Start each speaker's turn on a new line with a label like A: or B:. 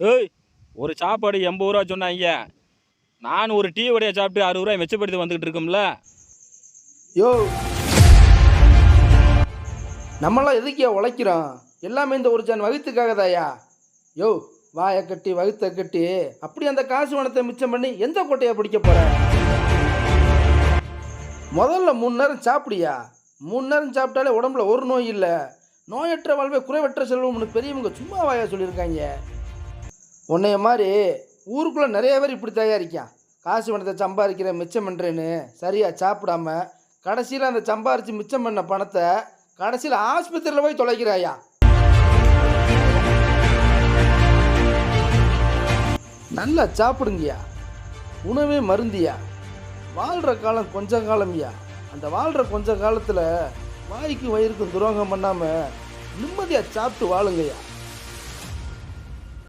A: ஏய், ஒரு சாப்பாடு 80 ரூபா சொன்னாங்க. நான் ஒரு டீ வடையை சாப்பிட்டு 60 ரூபாய் மிச்சப்படுத்தி வந்துக்கிட்டு இருக்கோம்ல.
B: யோ, நம்மளாம் எதுக்கியா உழைக்கிறோம்? எல்லாமே இந்த ஒரு ஜான் வகுத்துக்காக தாயா. யோ, வாயை கட்டி வகுத்தை கட்டி அப்படி அந்த காசு பணத்தை மிச்சம் பண்ணி எந்த கோட்டையை பிடிக்க போற? முதல்ல 3 நேரம் சாப்பிடியா. 3 நேரம் சாப்பிட்டாலே உடம்புல ஒரு நோய் இல்லை. நோயற்ற வாழ்வே குறைவற்ற செல்வம்னு பெரியவங்க சும்மா வாயா சொல்லியிருக்காங்க. உன்னைய மாதிரி ஊருக்குள்ளே நிறைய பேர் இப்படி தயாரிக்கான். காசு பணத்தை சம்பாதிக்கிறேன் மிச்சம் பண்ணுறேன்னு சரியாக சாப்பிடாம கடைசியில் அந்த சம்பாரித்து மிச்சம் பண்ண பணத்தை கடைசியில் ஆஸ்பத்திரியில் போய் தொலைக்கிறாயா. நல்லா சாப்பிடுங்கய்யா. உணவே மருந்தியா. வாழ்கிற காலம் கொஞ்ச காலம்யா. அந்த வாழ்கிற கொஞ்ச காலத்தில் வாய்க்கு வயிறுக்கும் துரோகம் பண்ணாமல் நிம்மதியாக சாப்பிட்டு வாழுங்கய்யா.